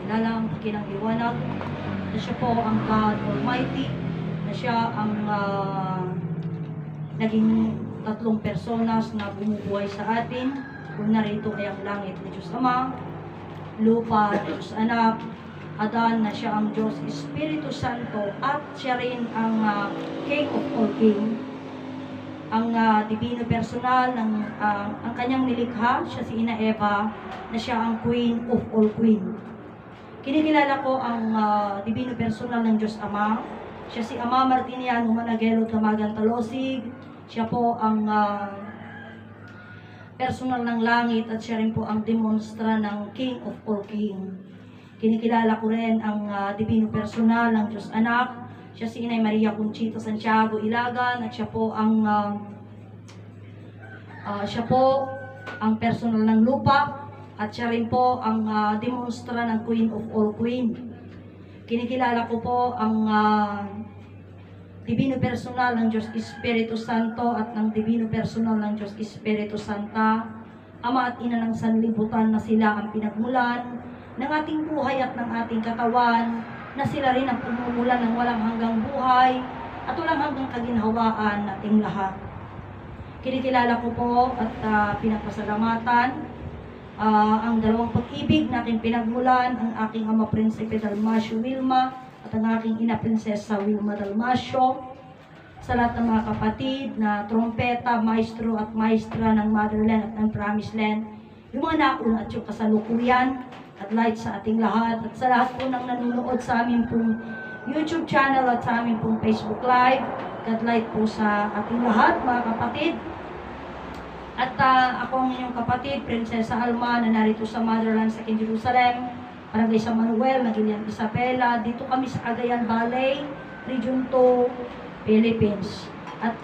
Lalang kinang liwanag, na siya po ang God Almighty, na siya ang naging tatlong personas na bumubuhay sa atin. Kung narito ay ang langit na Diyos Ama, lupa na Diyos Anak, Adan na siya ang Diyos Espiritu Santo, at siya rin ang King of all King, ang divino personal ng ang kanyang nilikha, siya si Ina Eva, na siya ang Queen of all Queen. Kinikilala ko ang divino personal ng Diyos Ama. Siya si Ama Martiniano Managelo Tamagan Talosig. Siya po ang personal ng langit, at siya rin po ang demonstra ng King of all King. Kinikilala ko rin ang divino personal ng Diyos Anak. Siya si Inay Maria Conchita Santiago Ilagan, at siya po ang personal ng lupa, at siya rin po ang demonstra ng Queen of all Queen. Kinikilala ko po ang divino personal ng Diyos Espiritu Santo at ng divino personal ng Diyos Espiritu Santa, Ama at Ina ng sanlibutan, na sila ang pinagmulan ng ating buhay at ng ating katawan, na sila rin ang pumumulan ng walang hanggang buhay at walang hanggang kaginhawaan nating lahat. Kinikilala ko po at pinagpasalamatan ang dalawang pag-ibig na aking pinagmulan, ang aking ama Prinsipe Dalmasio Wilma at ang aking ina Prinsesa Wilma Dalmasio, sa lahat ng mga kapatid na trompeta, maestro at maestra ng Motherland at ng Promised Land, yung mga nauna at yung kasalukuyan, at light sa ating lahat, at sa lahat po ng nanonood sa aming pong YouTube channel at sa aming pong Facebook Live. God light po sa ating lahat, mga kapatid. At ako ang inyong kapatid, Prinsesa Alma, na narito sa Motherland sa Jerusalem, Barangay San Manuel, Magilian Isabela. Dito kami sa Cagayan Valley, Region 2, Philippines. At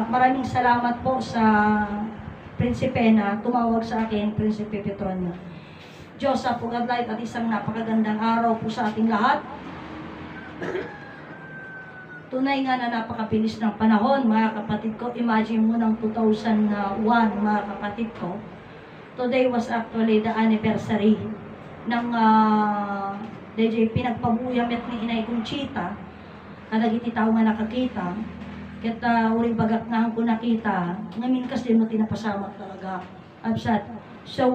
maraming salamat po sa Prinsipe na tumawag sa akin, Prinsipe Petronio. Diyos sa pugadlight at isang napakagandang araw po sa ating lahat. Tunay nga na napakabilis ng panahon, mga kapatid ko. Imagine mo ng 2001, mga kapatid ko. Today was actually the anniversary ng DJ pinagpabuyamet ni Inay Conchita. Kadagiti tao nga nakakita. Kaya uring bagak nga ko nakita, ngamin kasi mo tinapasamak talaga. Absat. So,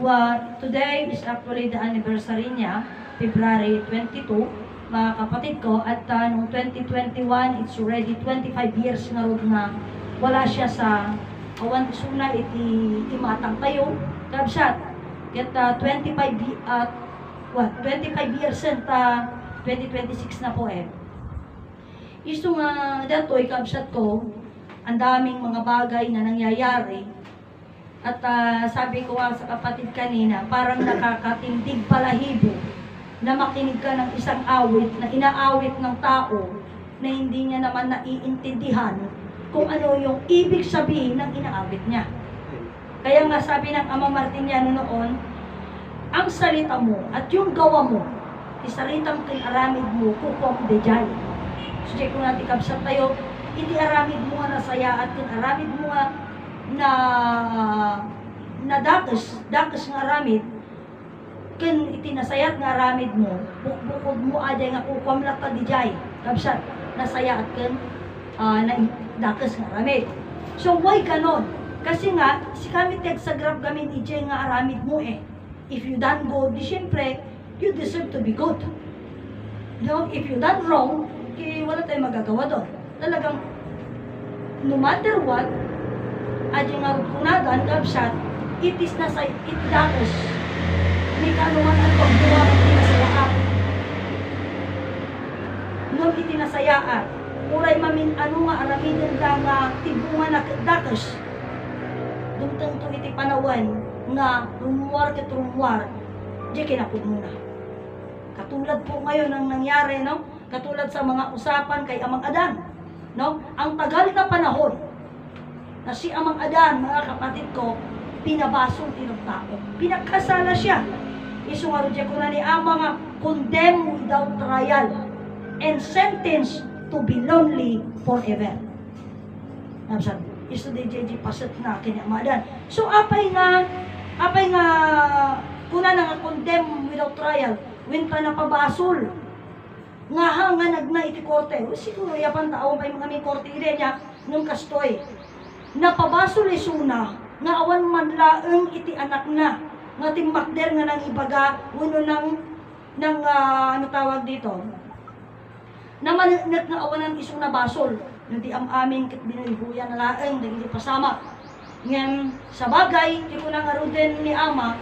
today is actually the anniversary niya, February 22, mga kapatid ko. At noong 2021, it's already 25 years na rin na wala siya sa awan suna imatang tayo. Kabsat, kaya 25 years and 2026 na po eh. Isto nga dato'y kabsat ko, ang daming mga bagay na nangyayari. At sabi ko nga sa kapatid kanina, parang nakakatindig balahibo na makinig ka ng isang awit na inaawit ng tao na hindi niya naman naiintindihan kung ano yung ibig sabihin ng inaawit niya. Kaya nga sabi ng Ama Martiniano noon, ang salita mo at yung gawa mo, isalitang kinaramid mo, kukom de jay. So, kung natin kabsat tayo, hindi aramid mo nga nasaya at kinaramid mo nga na dakas nga aramid, ken itinasayat nga aramid mo, bukod mo aday nga kukwamlat ka di jay, kabsat, nasaya at ken na dakas nga aramid. So, why ganon? Kasi nga, si kami sa grab gamin ijay nga aramid mo eh. If you done good, di syempre, you deserve to be good. No? If you done wrong, wala tayong magagawa doon. Talagang, no matter what, aja nga kunagan, kabsat, it is na sa itdakos. May kanuman ang pagbuwa ng tinasayaan. Nung itinasayaan, uray mamin ano nga aramidin ka nga tibungan na dakos. Dumtang to iti panawan nga rumuwar ket rumuwar, di kinapod muna. Katulad po ngayon ang nangyari, no? Katulad sa mga usapan kay Amang Adan, no? Ang tagal na panahon na si Amang Adan, mga kapatid ko, pinabasong tinagtao. Pinagkasala siya. Isungaro dyan ko na ni Ama nga, condemned without trial and sentenced to be lonely forever. Napsan, iso di JJ paset na kini Amang Adan. So, apay nga, kuna na nga condemned without trial, winta na pabasol. Nga nga nagna iti korte. O siguro yapan taon pa yung mga korte niya nung kastoy. Napabasol isuna, nga awan man laeng iti anak na. Nga timakder nga nang ibaga, uno ng ano tawag dito, naman nga awanan isuna basol. Hindi amin kit binuyhuyan na laeng, hindi pasama. Ngayon, sa bagay, ito na nga din ni ama,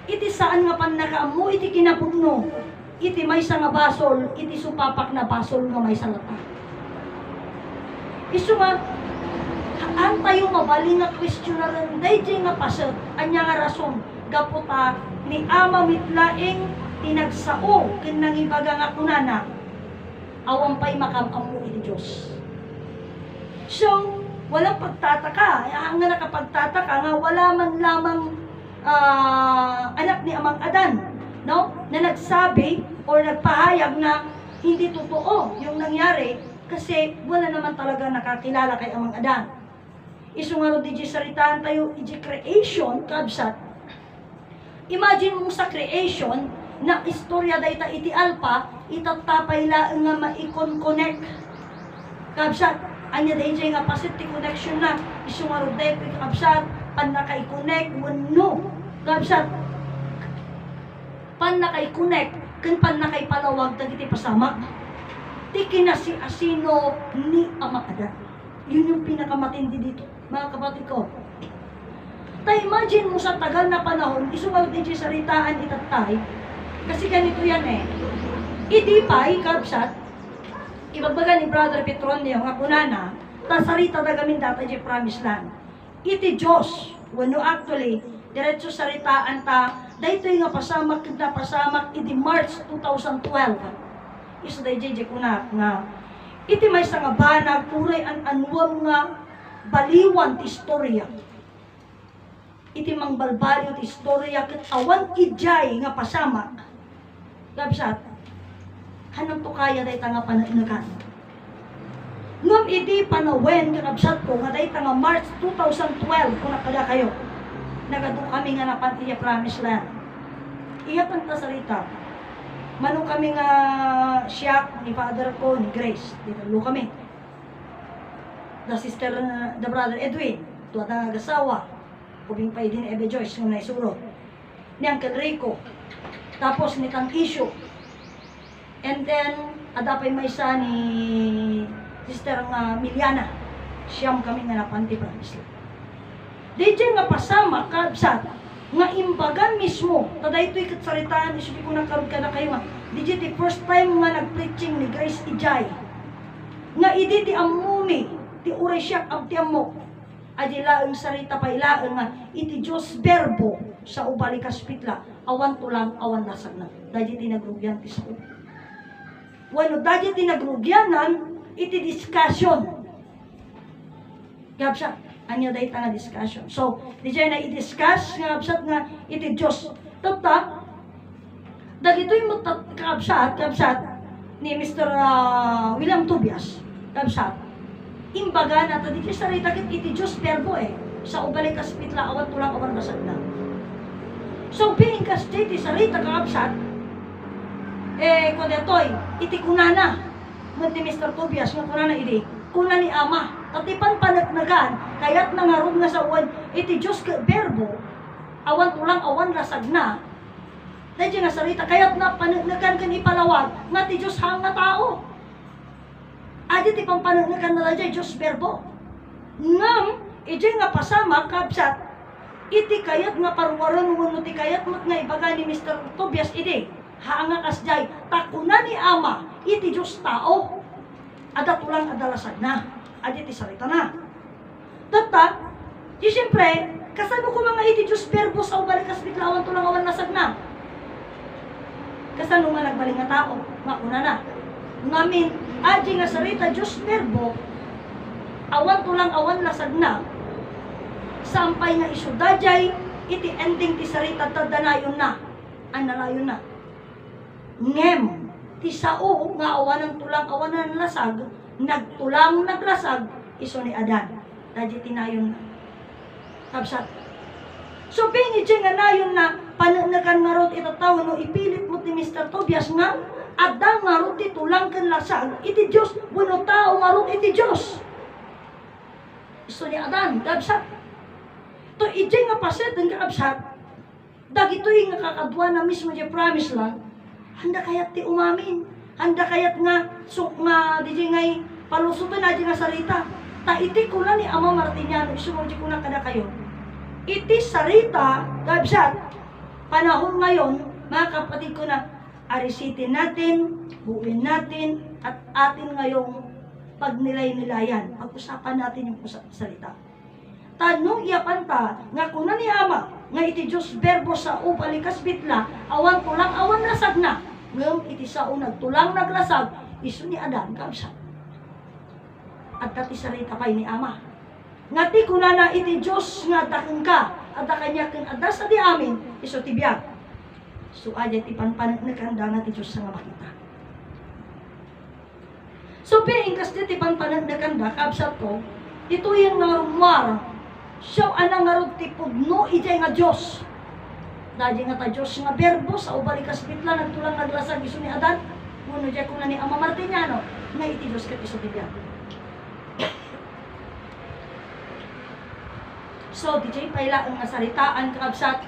iti saan nga pan nakaamu, iti kinapugno, iti may sa nga basol, iti supapak na basol nga may salata. Isu nga, ang tayo mabali nga questionaran, dahil nga pasat, anya nga rason, gaputa ni ama mitlaing tinagsao, kinang ibaga nga kunana, awang pa'y makamamu iti Diyos. So, walang pagtataka. Ang nga nakapagtataka nga wala man lamang anak ni Amang Adan, no? Na nagsabi or nagpahayag na hindi totoo yung nangyari kasi wala naman talaga nakakilala kay Amang Adan. Isungaro di saritaan tayo iji creation kabsat. Imagine mo sa creation na istorya dayta iti alpa itatapay laeng nga maikon-connect kabsat. Anya dahil nga pasit ti connection na isungaro dahil kabsat pan nakay-connect wano kabsat pan nakay-connect kan pan nakay-palawag dagiti pasama ti kinasi asino ni Amang Adan. Yun yung pinakamatindi dito mga kapatid ko. Ta-imagine mo sa tagal na panahon isungaro di saritaan itatay kasi ganito yan idipay kabsat ibagbaga ni Brother Petronio nga kunana, tasarita na gamin data di promised land. Iti Diyos, wano actually, diretso saritaan ta, dahito nga pasamak na pasamak, iti March 2012. Isa dahi di kunak nga, iti may sa nga banag, turay ang anwam nga baliwan ti istorya. Iti mang balbalyo ti istorya, kat awan idjay nga pasamak. Gabsat, hanang to kaya day tanga panainagan. Ngam iti panawen kakabsat ko nga day tanga March 2012 kung nakada kayo. Nagado kami nga napan iya promised land. Iya panta salita. Mano kami nga siya ni father ko ni Grace. Dito kami. The sister the brother Edwin, tuwa nga gasawa. Kubing pa din Ebe Joyce nga naisuro. Ni Uncle Rico. Tapos ni Kang Isyo. And then, adapay may isa ni Sister nga Miliana. Siyam kami nga napanti promise. DJ nga pasama, kabsat, nga imbagan mismo, tada ito'y katsaritaan, isubi ko nakarod ka na kayo nga, DJ the first time nga nag-preaching ni Grace Ijay, nga idi ti amumi, ti uray siyak ang ti amok, adila ang sarita pa ilaan nga, iti Diyos berbo sa ubali kaspitla, awan tulang, awan lasag na, DJ ti nagrugyan ti sa wano dahil tinagrugyanan, iti discussion. Gabsat, anya dahil nga discussion. So, di siya na i-discuss, gabsat nga iti Diyos. Tata, dahil ito'y gabsat, ni Mr. William Tobias, gabsat, imbaga na, di siya sarita kit iti Diyos perbo sa ubalik kaspitla, awan tulang awan basag na. So, being kasi iti sarita gabsat, kung detoy, iti kunana, ngunti Mr. Tobias, nga kunana iti, kuna ni Ama, katipan panagnagan, kaya't nangarog nga sa uwan, iti Diyos berbo, awan tulang awan lasag na, dahil nga sarita, kaya't na panagnagan kan ipalawag, nga ti Diyos hang nga tao. Adi ti pang panagnagan na dyan, Diyos berbo. Ngam, iti nga pasama, kabsat, iti kayat nga parwaran, ngunti ti kayat mat nga ibaga ni Mr. Tobias, iti, haanga kasjay, takuna ni Ama, iti Diyos tao, ada tulang adalasag na, adi ti sarita na. Tata, di siyempre, kasano ko mga iti Diyos verbo sa ubalik kaspitlawan tulang awan nasag na. Kasano nga nagbaling nga tao, makuna na. Ngamin, adi nga sarita Diyos verbo, awan tulang awan lasag na, sampay nga isudajay, iti ending ti sarita tadanayon na, analayon na. Ngem, ti sao nga awanan tulang awanan lasag, nagtulang naglasag, iso ni Adan. Dadya tinayon kabsat. So pingi nga nayon na pananakan nga rod itataw no ipilit mo ni Mr. Tobias nga adda nga rod ito lang kan lasag iti Diyos buno tao nga rod iti Diyos. Iso ni Adan, kabsat. To ije nga paset ang kabsat. Dagito nga kakadwa na mismo di promise lang. Handa kayat ti umamin. Handa kayat nga nga di ngay palusutan na di nga sarita. Ta iti ko na ni Ama Martiniano isumudyo ko na kada kayo. Iti sarita, kabsat, panahon ngayon, mga kapatid ko na, arisitin natin, buuin natin, at atin ngayong pagnilay-nilayan. Pag-usapan natin yung salita. Tanong iyapan ta, nga kuna ni Ama, nga iti Diyos verbo sa upalikas bitla, awan tulang, awan lasag na. Ngam iti sao nagtulang naglasag, iso ni Adan, kabsat. At dati sarita kay ni Ama. Ngati kuna na iti Diyos nga dakeng ka at kanya kang adas na di amin iso tibiyag. So aja ti panpanagkanda na ti Diyos nga makita. So piingkas ti panpanagkanda kabsat ko ito yung narumar siya anang narod ti pudno ijay nga Diyos. Dadi nga ta Diyos nga verbo sa ubalikas bitla nagtulang naglasag iso ni Adan. Kuno jay kuna ni Ama Martiniano nga iti Diyos ket iso tibiyag. So, DJ paila ang nasaritaan kakabsat.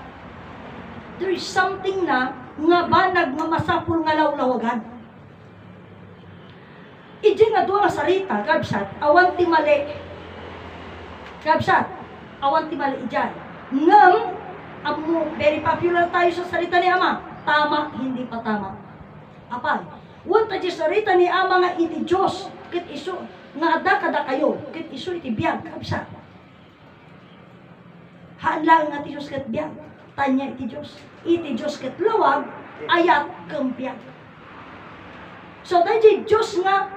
There is something na nga banag nga masapul nga lawlawagan. Iji nga doon nga sarita, kakabsat, awan ti mali. Kakabsat, awan ti mali ijay. Ngam, very popular tayo sa sarita ni Ama. Tama, hindi pa tama. Apay, wanta di sarita ni Ama nga iti Diyos, kit iso, nga ada kada kayo, kit iso iti biyag, kakabsat. Haan lang nga ti Diyos ket biyag. Tanya iti Diyos. Iti Diyos ket lawag, ayat kang biyag. So, dahil Diyos nga,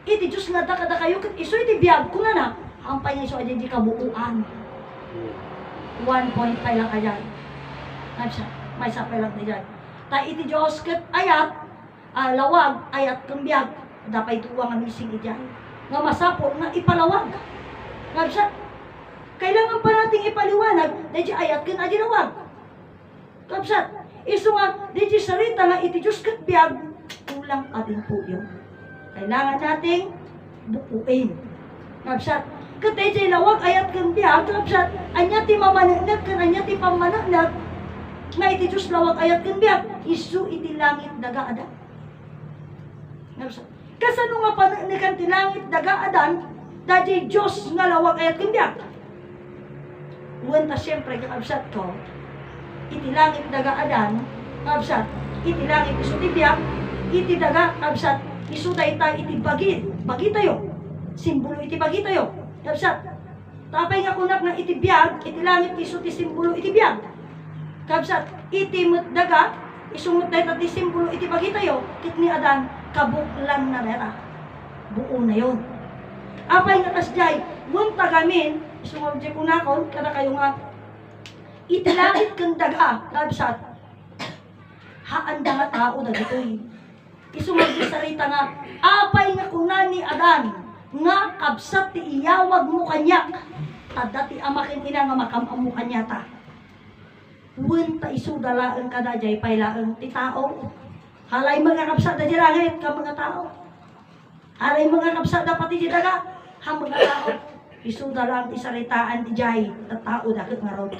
iti Diyos nga dakada kayo, ket iso iti biyag, kung na, hampay nga iso aja di kabuuan. 1 point tayo lang ayan. May sapay lang tayo. Ta iti Diyos ket ayat, lawag, ayat kang biyag. Dapay tuwa nga mising iyan. Nga masapol, nga ipalawag. Nga siya, kailangan pa nating ipaliwanag, dahil ayat kin aji lawag. Kapsat, iso nga, dahil sarita nga iti Diyos ket biyag, kulang ating po yun. Kailangan nating bukuin. Kapsat, ket dahil lawag ayat kin biyag, kapsat, anya ti mamanagnak, kan anya ti pamanagnak, nga iti Diyos lawag ayat kin biyag, isu iti langit daga adan. Kapsat, kasano nga panagnakan ti langit daga adan, dahil Diyos nga lawag ayat kin biyag. Wanta siyempre kakabsat ko, iti langit daga adan, kakabsat, iti langit iso tibiyag, iti daga, kakabsat, iso dayta iti bagi tayo, simbolo iti bagi tayo, kakabsat, tapay nga kunak na iti biyag, iti langit iso ti simbolo iti biyag, kakabsat, iti daga, isungot dayta ti simbolo iti bagi tayo, kit ni adan, kabuklan na nera, buo na yun. Apay nga kasjay, wanta gamin, sumabdi ko na kon, kada kayo nga, itilangit kang daga, kabsat, haanda nga tao na dito'y. Isumabdi sarita nga, apay nga kuna ni Adan, nga kabsat ti iyawag mo kanyak, tadati amakin ina nga makamam mo kanyata. Wanta isudalaan ka na jay pailaan ti tao. Halay mga kabsat na dilangit ka mga tao. Halay mga kabsat na pati di daga, ha mga tao. Isuda lang isalitaan ti jay at tao dakit nga rod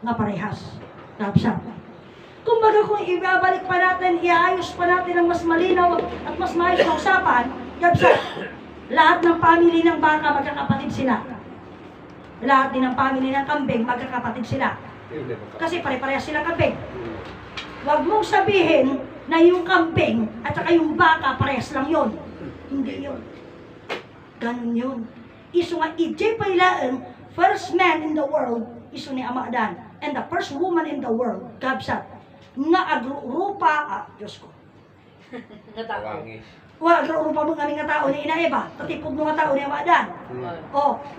nga parehas kapsa. Kumbaga kung ibabalik pa natin, iayos pa natin ang mas malinaw at mas maayos na usapan, kapsa, lahat ng pamilya ng baka magkakapatid sila. Lahat din ng pamilya ng kambing magkakapatid sila. Kasi pare-parehas silang kambing. Huwag mong sabihin na yung kambing at saka yung baka parehas lang yon. Hindi yun. Ganun yun. Iso nga ije pailaan, first man in the world, iso ni Ama Adan, and the first woman in the world, kabsat, nga agrurupa, Diyos ko. Agrurupa mo kami nga tao ni Ina Eva, tatipod mo nga tao ni Ama Adan.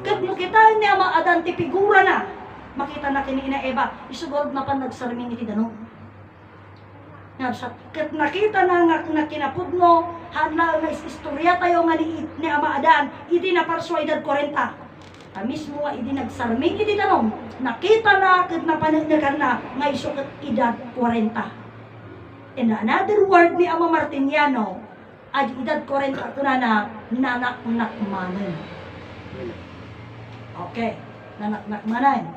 Kat mo kita ni Ama Adan, tipigura na, makita natin ni Ina Eva, isugod na pa nagsarming iti danong. Kat nakita na nga kinapudno, hanla nga istorya tayo nga ni Ama Adan, iti na parsuaydad 40. mismo nga idi nagsarming idi tanong, nakita na ket napanagnagan na nga isukat edad 40. In another word ni Ama Martiniano, ag edad 40 ito na nanak-nak manan. Okay, nanak-nak manan.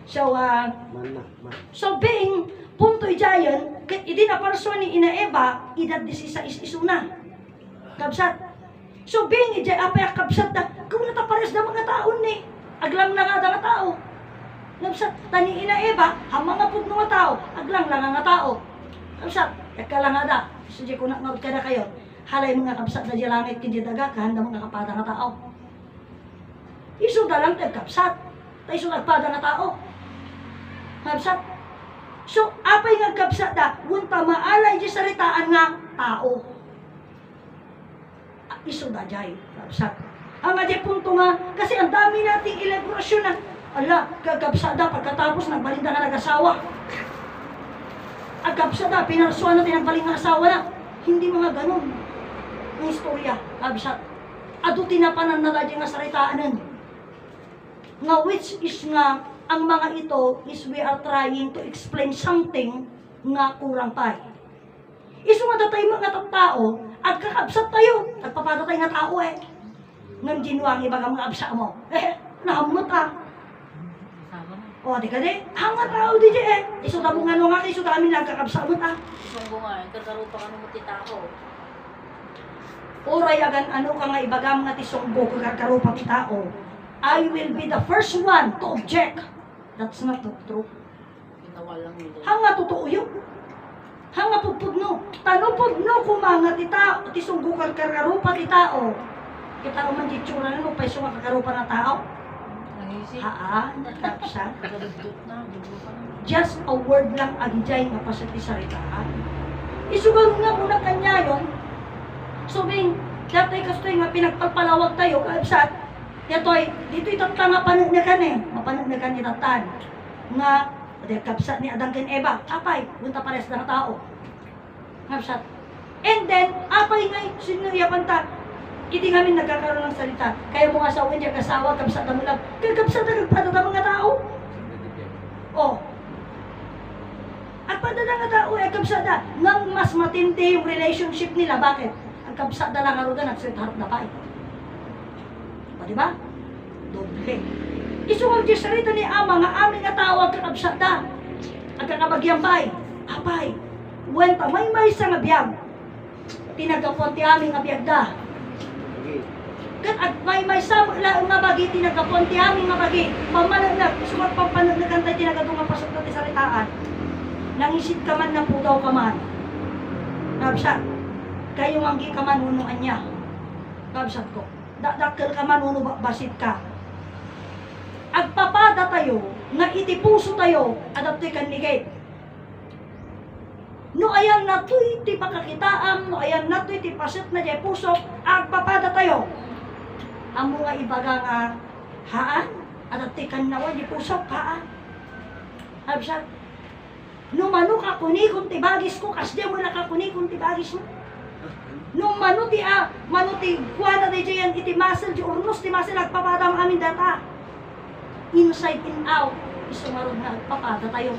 So being punto ijayon, ket idi na person ni Ina Eva, edad 16 isuna. Kabsat. So being ijay apay kabsat na, kung natapares na mga taon ni, aglang na nga mga tao. Kabsat, tani Ina Eva, hamang nga pud mga tao, aglang lang nga tao. Kabsat, lang nga da, sudya ko na ka na kayo, halay mga kabsat na di langit kindi daga, kahanda mga kapada nga tao. Iso da lang kabsat, ta iso nagpada nga tao. Kabsat. So, apay nga kabsat da, wunta maalay di saritaan nga tao. Iso da jay, kabsat. Ang nga di punto nga, kasi ang dami nating elaborasyon na, ala, kagabsat da, pagkatapos nagbalinda nga nag-asawa. Agabsat da, pinarsuan natin ang baling nga asawa na. Hindi mga ganun. Ang istorya, kabsat. Ado tinapanan na nga saritaanan. Nga which is nga, ang mga ito is we are trying to explain something nga kurang tayo. Iso nga datay mga tao, at kakabsat tayo, at papadatay nga tao Ngam ginuang ibaga mga absa mo. Nahamot O, di ka di? Hanga tao di di Iso tamo nga nga iso kami nagkakabsa mo Sunggo nga, kagarupa ka ng mutita ko. Oray agan ano ka nga ibagam nga tisunggo kagkarupa kitao. I will be the first one to object. That's not the truth. Pinawalang nila. Hanga totoo yun. Hanga pugpugno. Tano pugno kumanga tita, tisunggo kagkarupa kitao. Kitao man di tsura na no, paiso nga kagkarupa na tao. Nangisip. Tapsa. Galagdot na, dugo ka na. Just a word lang agijay nga pasati saritaan. Isugal nga muna kanya yun. So being, datay kastoy nga pinagpalpalawag tayo, kaabsat, yatoy, dito itata nga panagnagan mapanagnagan ni tatan. Nga, kapsat ni Adang ken Eva, apay, punta pares na tao. Kapsat. And then, apay nga, sinuyapan ta, hindi kami nagkakaroon ng salita. Kaya mo asawin niya, kasawa, kapsat na mo lang, kagkapsat na nagpadata mga tao. Oh. At padala nga tao, kapsat na, nang mas matindi yung relationship nila, bakit? Ang kapsat na lang arugan, nagsweetheart na pa O, diba? Doble. Isungag di sarita ni Ama nga aming nga tawag kakabsat na. Ang kakabagyang bay. Apay. Wenta may sa nga biyag. Tinagapon ti aming nga biyag da. Kat at may sa nga bagi tinagapon ti aming nga bagi. Pamanaglag. Sumat pampamanaglagan tayo tinagatong nga pasok na ti saritaan. Nangisit ka man na pudaw ka man. Kabsat. Kayong anggi ka man unungan niya. Kabsat ko. Dakkel ka man uno basit ka. Agpapada tayo, nga itipuso tayo, adaptoy kan nigay. No ayan na to iti pakakitaam, no ayan na to iti pasit na jay puso, agpapada tayo. Amo nga ibaga nga, haan, adaptoy kan nawa, di puso, haan. Habsat, no mano ka kunikon tibagis ko, kasdi mo na ka kunikon tibagis mo. No mano ti kuwana di jayan iti masel, di urnos ti masel, agpapada ang amin data. Inside and out, isungarod na papada tayo.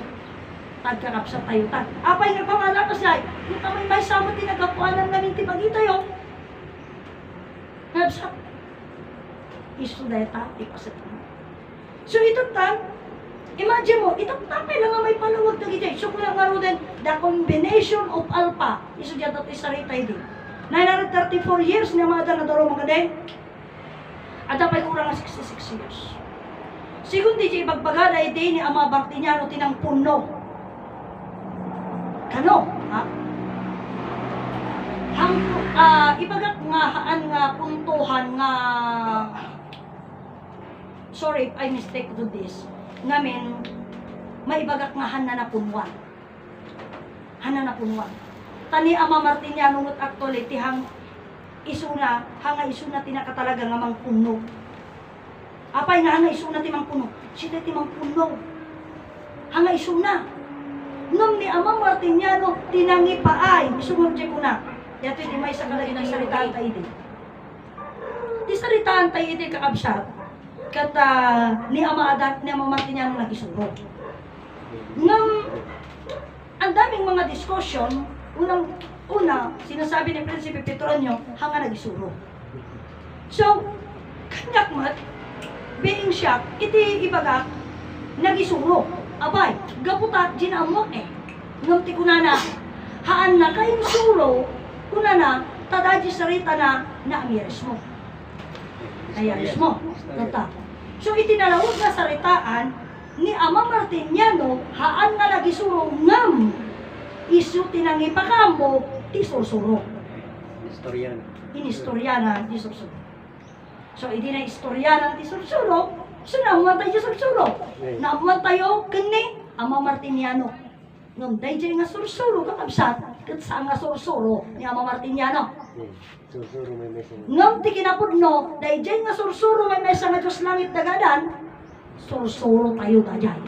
Tagkakapsa tayo. Apay nga pangalan ko siya, yung kamay may samot tinagapuanan namin tibagi tayo. Ngabsa, isudeta, ipasit mo. So ito imagine mo, ito tapay lang nga may palawag na gitay. So kung lang nga din, the combination of alpha, isudeta tayo sa rita din. 934 years na mga na daro mga day. At apay kurang na 66 years. Sigun di jay bagbaga day ni Ama Martiniano tinang puno. Kano, ha? Ibagat nga haan nga puntuhan nga sorry, I mistake to this. Ngamin maibagak nga hana na punwan. Hana na punwan. Tani Ama Martiniano ngut actually tihang isuna, hanga isuna tinakatalaga nga mang puno. Apay nga hanga isuna timang puno. Sila timang puno. Hanga isuna. Nung ni Ama Martiniano, tinangi paay. Isumurje ko na. Yato iti may sa kalagin ng saritaan tayo iti. Di saritaan tayo iti kakabsat. kata ni Ama Adat ni Ama Martiniano nagisuro. Ngam ang daming mga diskusyon, una, sinasabi ni Prinsipe Petronio, hanga nagisuro. So, kanyak mat, being shocked, iti ibaga, nagisuro. Abay, gaputa, ginamok Ngam ti kunana, haan na kayong suro, kunana, tadaji sarita na amiris mo. Ayaris mo. Tata. So, itinalawag na saritaan, ni Ama Martiniano, haan nga nagisuro ngam, isu tinangipakamo, ti sursuro. Historian. Inistoryanan, ti sursuro. So, hindi na istoryanan ti sursuro, so naamuan tayo sursuro. Naamuan tayo, kani, Ama Martiniano. Ngam, dahil nga sursuro, kakabsat, kat saan nga sursuro ni Ama Martiniano. Susuro may mesa. Ngam, ti kinapudno, dahil nga sursuro, may mesa nga Diyos langit dagadan, sursuro tayo dajay.